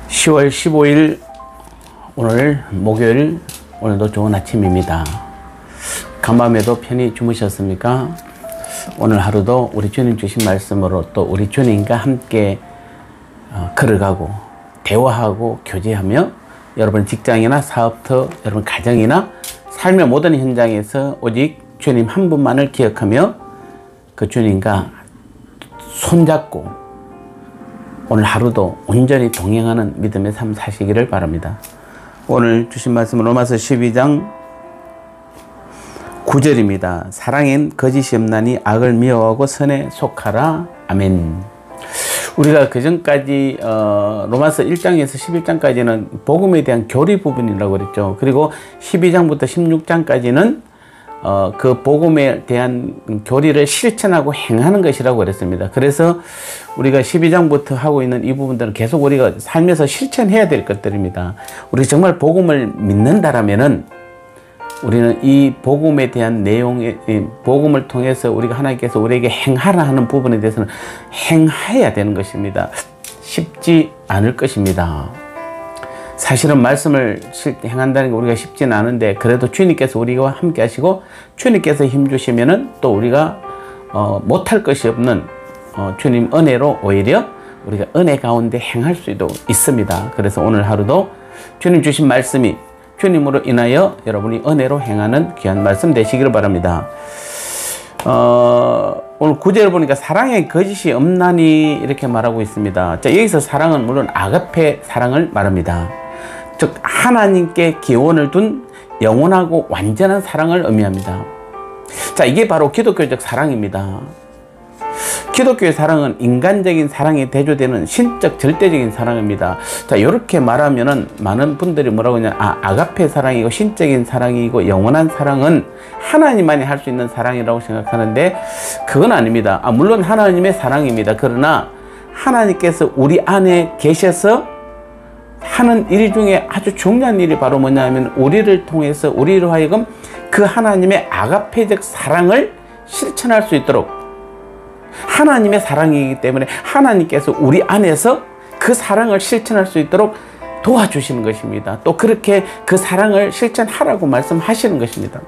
10월 15일 오늘 목요일, 오늘도 좋은 아침입니다. 간밤에도 편히 주무셨습니까? 오늘 하루도 우리 주님 주신 말씀으로 또 우리 주님과 함께 걸어가고 대화하고 교제하며 여러분 직장이나 사업터, 여러분 가정이나 삶의 모든 현장에서 오직 주님 한 분만을 기억하며 그 주님과 손잡고 오늘 하루도 온전히 동행하는 믿음의 삶 사시기를 바랍니다. 오늘 주신 말씀은 로마서 12장 9절입니다. 사랑엔 거짓이 없나니 악을 미워하고 선에 속하라. 아멘. 우리가 그 전까지 로마서 1장에서 11장까지는 복음에 대한 교리 부분이라고 그랬죠. 그리고 12장부터 16장까지는 그 복음에 대한 교리를 실천하고 행하는 것이라고 그랬습니다. 그래서 우리가 12장부터 하고 있는 이 부분들은 계속 우리가 삶에서 실천해야 될 것들입니다. 우리가 정말 복음을 믿는다라면은 우리는 이 복음에 대한 내용의 복음을 통해서 우리가 하나님께서 우리에게 행하라 하는 부분에 대해서는 행해야 되는 것입니다. 쉽지 않을 것입니다. 사실은 말씀을 행한다는 게 우리가 쉽지는 않은데 그래도 주님께서 우리와 함께 하시고 주님께서 힘 주시면은 또 우리가 못할 것이 없는 주님 은혜로 오히려 우리가 은혜 가운데 행할 수도 있습니다. 그래서 오늘 하루도 주님 주신 말씀이 주님으로 인하여 여러분이 은혜로 행하는 귀한 말씀 되시기를 바랍니다. 오늘 9절 보니까 사랑에 거짓이 없나니 이렇게 말하고 있습니다. 자, 여기서 사랑은 물론 아가페 사랑을 말합니다. 즉 하나님께 기원을 둔 영원하고 완전한 사랑을 의미합니다. 자, 이게 바로 기독교적 사랑입니다. 기독교의 사랑은 인간적인 사랑에 대조되는 신적 절대적인 사랑입니다. 자, 이렇게 말하면은 많은 분들이 뭐라고 하냐, 아가페 사랑이고 신적인 사랑이고 영원한 사랑은 하나님만이 할 수 있는 사랑이라고 생각하는데 그건 아닙니다. 물론 하나님의 사랑입니다. 그러나 하나님께서 우리 안에 계셔서 하는 일 중에 아주 중요한 일이 바로 뭐냐면 우리를 통해서 우리로 하여금 그 하나님의 아가페적 사랑을 실천할 수 있도록 하나님의 사랑이기 때문에 하나님께서 우리 안에서 그 사랑을 실천할 수 있도록 도와주시는 것입니다. 또 그렇게 그 사랑을 실천하라고 말씀하시는 것입니다.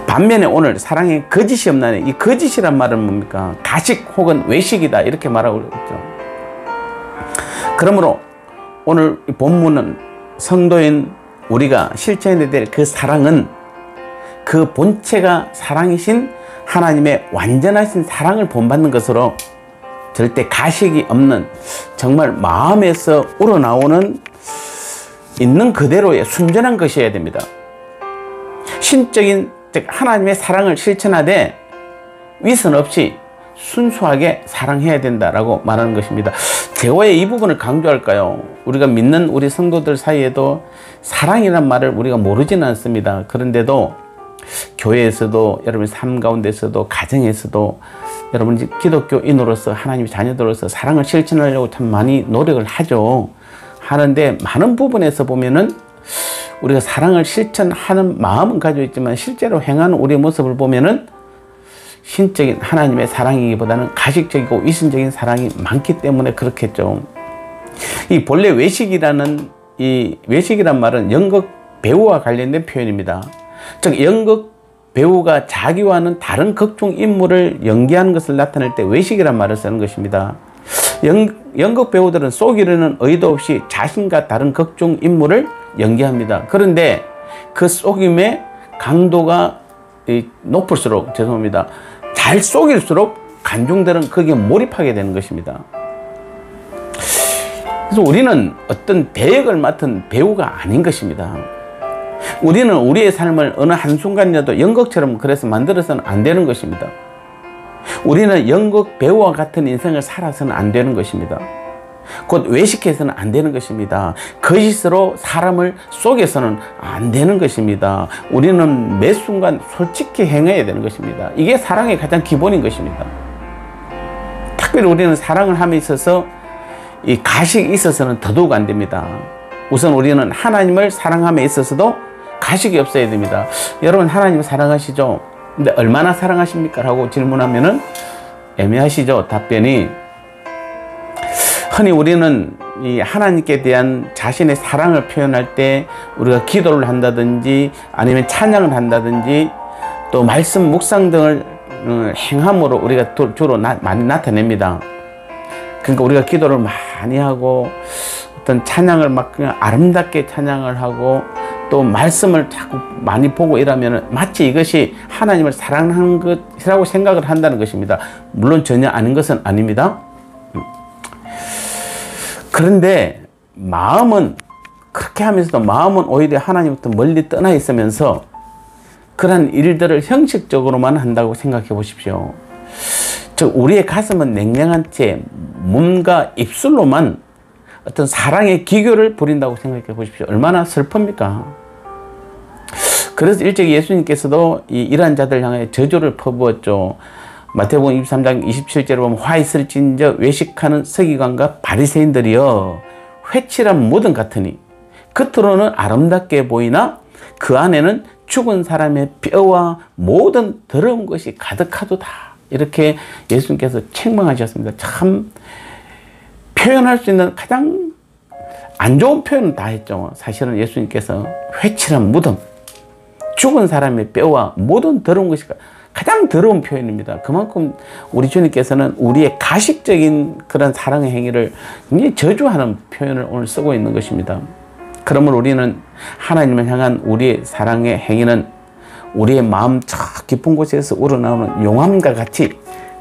반면에 오늘 사랑에 거짓이 없나니 이 거짓이란 말은 뭡니까? 가식 혹은 외식이다 이렇게 말하고 있죠. 그러므로 오늘 본문은 성도인 우리가 실천해야 될 그 사랑은 그 본체가 사랑이신 하나님의 완전하신 사랑을 본받는 것으로 절대 가식이 없는 정말 마음에서 우러나오는 있는 그대로의 순전한 것이어야 됩니다. 신적인 즉 하나님의 사랑을 실천하되 위선 없이 순수하게 사랑해야 된다라고 말하는 것입니다. 제가 왜 이 부분을 강조할까요? 우리가 믿는 우리 성도들 사이에도 사랑이란 말을 우리가 모르지는 않습니다. 그런데도 교회에서도 여러분 삶 가운데서도 가정에서도 여러분 기독교인으로서 하나님의 자녀들로서 사랑을 실천하려고 참 많이 노력을 하는데 많은 부분에서 보면은 우리가 사랑을 실천하는 마음은 가지고 있지만 실제로 행하는 우리의 모습을 보면은 신적인 하나님의 사랑이기보다는 가식적이고 위선적인 사랑이 많기 때문에 그렇겠죠. 이 본래 외식이란 말은 연극 배우와 관련된 표현입니다. 즉 연극 배우가 자기와는 다른 극중 인물을 연기하는 것을 나타낼 때 외식이란 말을 쓰는 것입니다. 연극 배우들은 속이려는 의도 없이 자신과 다른 극중 인물을 연기합니다. 그런데 그 속임의 강도가 높을수록 잘 속일수록 관중들은 거기에 몰입하게 되는 것입니다. 그래서 우리는 어떤 대역을 맡은 배우가 아닌 것입니다. 우리는 우리의 삶을 어느 한순간이라도 연극처럼 그래서 만들어서는 안 되는 것입니다. 우리는 연극 배우와 같은 인생을 살아서는 안 되는 것입니다. 곧 외식해서는 안 되는 것입니다. 거짓으로 사람을 속여서는 안 되는 것입니다. 우리는 매 순간 솔직히 행해야 되는 것입니다. 이게 사랑의 가장 기본인 것입니다. 특별히 우리는 사랑을 함에 있어서 이 가식이 있어서는 더더욱 안 됩니다. 우선 우리는 하나님을 사랑함에 있어서도 가식이 없어야 됩니다. 여러분 하나님 사랑하시죠? 근데 얼마나 사랑하십니까? 라고 질문하면은 애매하시죠? 답변이 흔히 우리는 이 하나님께 대한 자신의 사랑을 표현할 때 우리가 기도를 한다든지 아니면 찬양을 한다든지 또 말씀 묵상 등을 행함으로 우리가 주로 많이 나타냅니다. 그러니까 우리가 기도를 많이 하고 어떤 찬양을 막 그냥 아름답게 찬양을 하고 또 말씀을 자꾸 많이 보고 이러면 마치 이것이 하나님을 사랑하는 것이라고 생각을 한다는 것입니다. 물론 전혀 아닌 것은 아닙니다. 그런데 마음은 그렇게 하면서도 마음은 오히려 하나님부터 멀리 떠나 있으면서 그런 일들을 형식적으로만 한다고 생각해 보십시오. 즉 우리의 가슴은 냉랭한 채 몸과 입술로만 어떤 사랑의 기교를 부린다고 생각해 보십시오. 얼마나 슬픕니까? 그래서 일찍 예수님께서도 이러한 자들 향해 저주를 퍼부었죠. 마태복음 23장 27절에 보면 화 있을진저 외식하는 서기관과 바리새인들이여 회칠한 무덤 같으니 겉으로는 아름답게 보이나 그 안에는 죽은 사람의 뼈와 모든 더러운 것이 가득하도다. 이렇게 예수님께서 책망하셨습니다. 참 표현할 수 있는 가장 안 좋은 표현은 다 했죠. 사실은 예수님께서 회칠한 무덤, 죽은 사람의 뼈와 모든 더러운 것이 가장 더러운 표현입니다. 그만큼 우리 주님께서는 우리의 가식적인 그런 사랑의 행위를 굉장히 저주하는 표현을 오늘 쓰고 있는 것입니다. 그러므로 우리는 하나님을 향한 우리의 사랑의 행위는 우리의 마음 저 깊은 곳에서 우러나오는 용암과 같이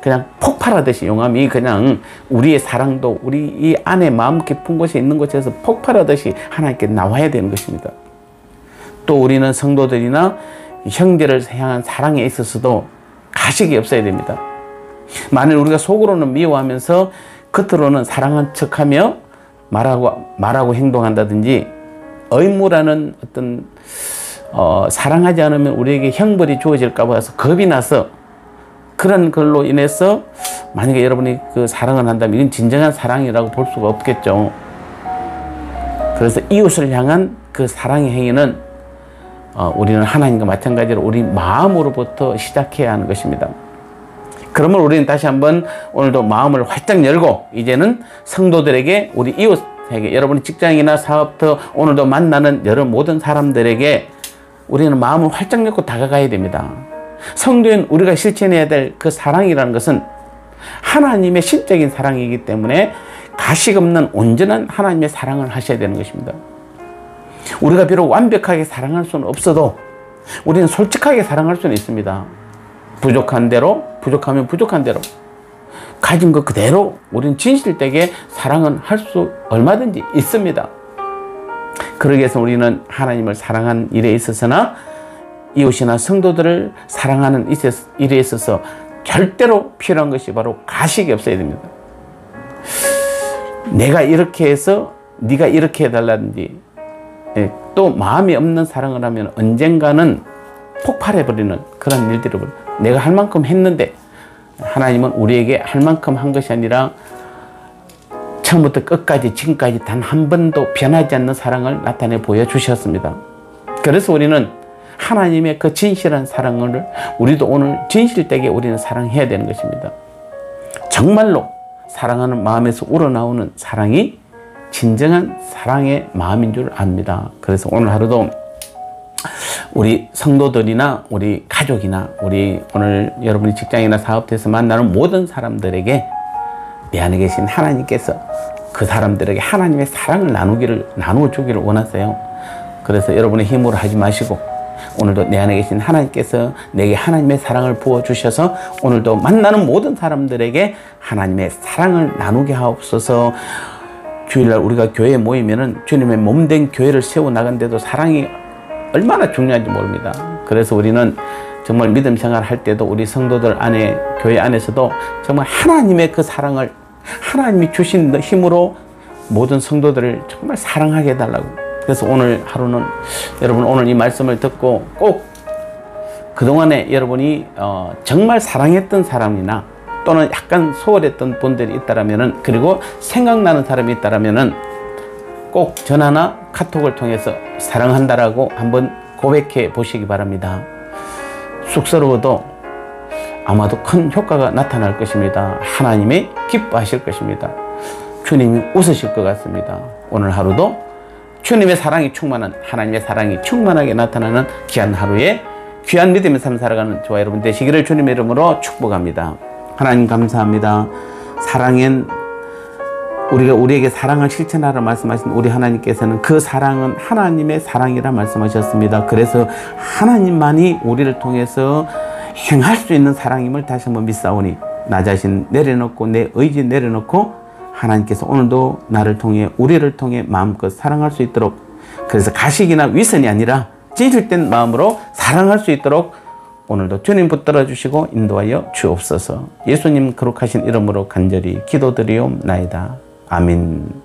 그냥 폭발하듯이 용암이 그냥 우리의 사랑도 우리 이 안에 마음 깊은 곳에 있는 곳에서 폭발하듯이 하나님께 나와야 되는 것입니다. 또 우리는 성도들이나 형제를 향한 사랑에 있어서도 가식이 없어야 됩니다. 만일 우리가 속으로는 미워하면서 겉으로는 사랑한 척하며 말하고 행동한다든지 의무라는 어떤 사랑하지 않으면 우리에게 형벌이 주어질까 봐서 겁이 나서 그런 걸로 인해서 만약에 여러분이 그 사랑을 한다면 이건 진정한 사랑이라고 볼 수가 없겠죠. 그래서 이웃을 향한 그 사랑의 행위는 우리는 하나님과 마찬가지로 우리 마음으로부터 시작해야 하는 것입니다. 그러면 우리는 다시 한번 오늘도 마음을 활짝 열고 이제는 성도들에게 우리 이웃에게 여러분이 직장이나 사업터 오늘도 만나는 여러 모든 사람들에게 우리는 마음을 활짝 열고 다가가야 됩니다. 성도인 우리가 실천해야 될 그 사랑이라는 것은 하나님의 신적인 사랑이기 때문에 가식 없는 온전한 하나님의 사랑을 하셔야 되는 것입니다. 우리가 비록 완벽하게 사랑할 수는 없어도 우리는 솔직하게 사랑할 수는 있습니다. 부족한 대로, 부족하면 부족한 대로 가진 것 그대로 우리는 진실되게 사랑은 할 수 얼마든지 있습니다. 그러기 위해서 우리는 하나님을 사랑하는 일에 있어서나 이웃이나 성도들을 사랑하는 일에 있어서 절대로 필요한 것이 바로 가식이 없어야 됩니다. 내가 이렇게 해서 네가 이렇게 해달라든지 또 마음이 없는 사랑을 하면 언젠가는 폭발해버리는 그런 일들을 내가 할 만큼 했는데 하나님은 우리에게 할 만큼 한 것이 아니라 처음부터 끝까지 지금까지 단 한 번도 변하지 않는 사랑을 나타내 보여주셨습니다. 그래서 우리는 하나님의 그 진실한 사랑을 우리도 오늘 진실되게 우리는 사랑해야 되는 것입니다. 정말로 사랑하는 마음에서 우러나오는 사랑이 진정한 사랑의 마음인 줄 압니다. 그래서 오늘 하루도 우리 성도들이나 우리 가족이나 우리 오늘 여러분이 직장이나 사업터에서 만나는 모든 사람들에게 내 안에 계신 하나님께서 그 사람들에게 하나님의 사랑을 나누어 주기를 원하세요. 그래서 여러분의 힘으로 하지 마시고 오늘도 내 안에 계신 하나님께서 내게 하나님의 사랑을 부어주셔서 오늘도 만나는 모든 사람들에게 하나님의 사랑을 나누게 하옵소서. 주일날 우리가 교회에 모이면은 주님의 몸된 교회를 세워나간데도 사랑이 얼마나 중요한지 모릅니다. 그래서 우리는 정말 믿음 생활 할 때도 우리 성도들 안에 교회 안에서도 정말 하나님의 그 사랑을 하나님이 주신 힘으로 모든 성도들을 정말 사랑하게 해달라고. 그래서 오늘 하루는 여러분 오늘 이 말씀을 듣고 꼭 그동안에 여러분이 정말 사랑했던 사람이나 또는 약간 소홀했던 분들이 있다라면은 그리고 생각나는 사람이 있다라면은 꼭 전화나 카톡을 통해서 사랑한다라고 한번 고백해 보시기 바랍니다. 쑥스러워도 아마도 큰 효과가 나타날 것입니다. 하나님이 기뻐하실 것입니다. 주님이 웃으실 것 같습니다. 오늘 하루도 주님의 사랑이 충만한, 하나님의 사랑이 충만하게 나타나는 귀한 하루에 귀한 믿음의 삶 살아가는 저와 여러분 되시기를 주님의 이름으로 축복합니다. 하나님 감사합니다. 사랑엔 우리에게 사랑을 실천하라 말씀하신 우리 하나님께서는 그 사랑은 하나님의 사랑이라 말씀하셨습니다. 그래서 하나님만이 우리를 통해서 행할 수 있는 사랑임을 다시 한번 믿사오니 나 자신 내려놓고 내 의지 내려놓고 하나님께서 오늘도 나를 통해 우리를 통해 마음껏 사랑할 수 있도록, 그래서 가식이나 위선이 아니라 진실된 마음으로 사랑할 수 있도록 오늘도 주님 붙들어 주시고 인도하여 주옵소서. 예수님 거룩하신 이름으로 간절히 기도드리옵나이다. 아멘.